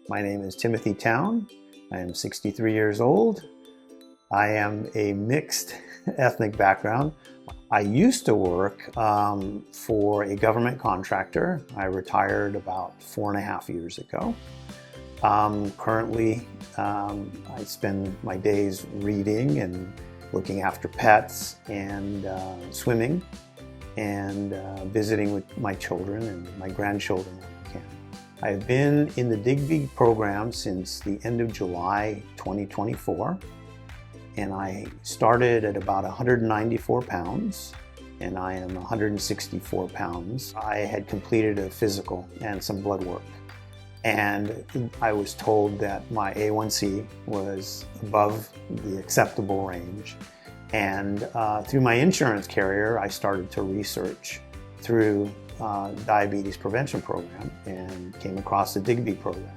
My name is Timothy Town. I am 63 years old. I am a mixed ethnic background. I used to work for a government contractor. I retired about 4.5 years ago. Currently, I spend my days reading and looking after pets and swimming and visiting with my children and my grandchildren when I can. I've been in the Digbi program since the end of July 2024, and I started at about 194 pounds, and I am 164 pounds. I had completed a physical and some blood work, and I was told that my A1C was above the acceptable range. And through my insurance carrier, I started to research through diabetes prevention program and came across the Digbi program.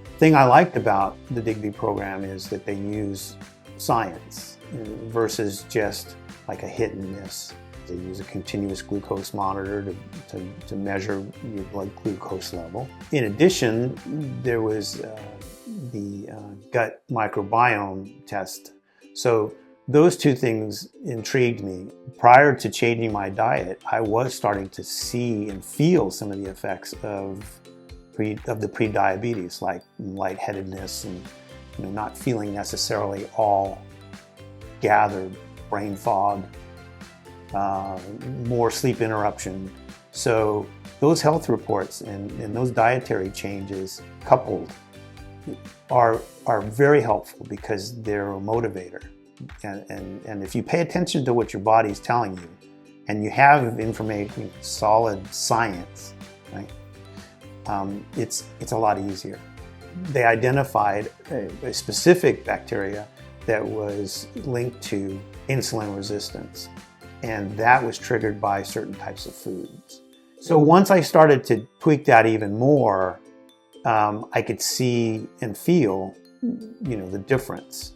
The thing I liked about the Digbi program is that they use science versus just like a hit and miss. They use a continuous glucose monitor to measure your blood glucose level. In addition, there was the gut microbiome test. So those two things intrigued me. Prior to changing my diet, I was starting to see and feel some of the effects of the pre-diabetes, like lightheadedness and not feeling necessarily all gathered, brain fog, more sleep interruption. So those health reports and those dietary changes coupled are very helpful because they're a motivator. And if you pay attention to what your body's telling you, and you have information, solid science, right? It's a lot easier. They identified a specific bacteria that was linked to insulin resistance, and that was triggered by certain types of foods. So once I started to tweak that even more, I could see and feel, the difference.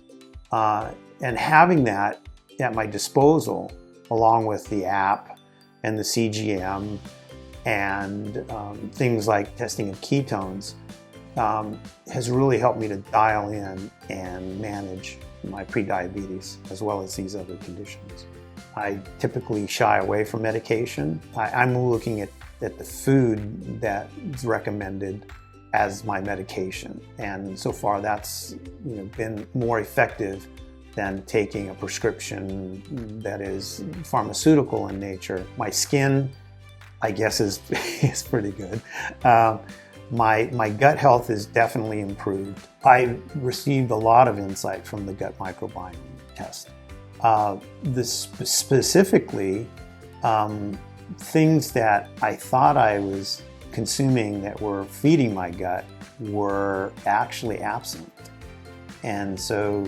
And having that at my disposal, along with the app and the CGM and things like testing of ketones, has really helped me to dial in and manage my prediabetes as well as these other conditions. I typically shy away from medication. I'm looking at the food that's recommended as my medication, and so far that's been more effective than taking a prescription that is pharmaceutical in nature. My skin, I guess, is pretty good. My gut health is definitely improved. I received a lot of insight from the gut microbiome test. Specifically, things that I thought I was consuming that were feeding my gut were actually absent. And so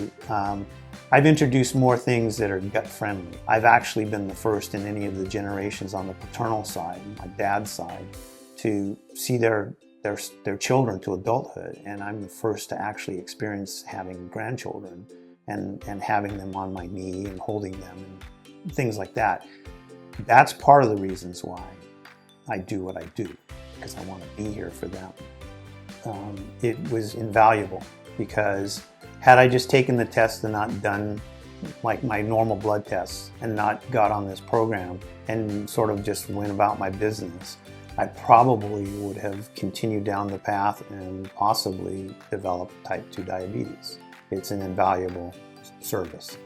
I've introduced more things that are gut friendly. I've actually been the first in any of the generations on the paternal side, my dad's side, to see their children to adulthood. And I'm the first to actually experience having grandchildren and having them on my knee and holding them and things like that. That's part of the reasons why I do what I do, because I want to be here for them. It was invaluable because had I just taken the test and not done like my normal blood tests and not got on this program and sort of just went about my business, I probably would have continued down the path and possibly developed type 2 diabetes. It's an invaluable service.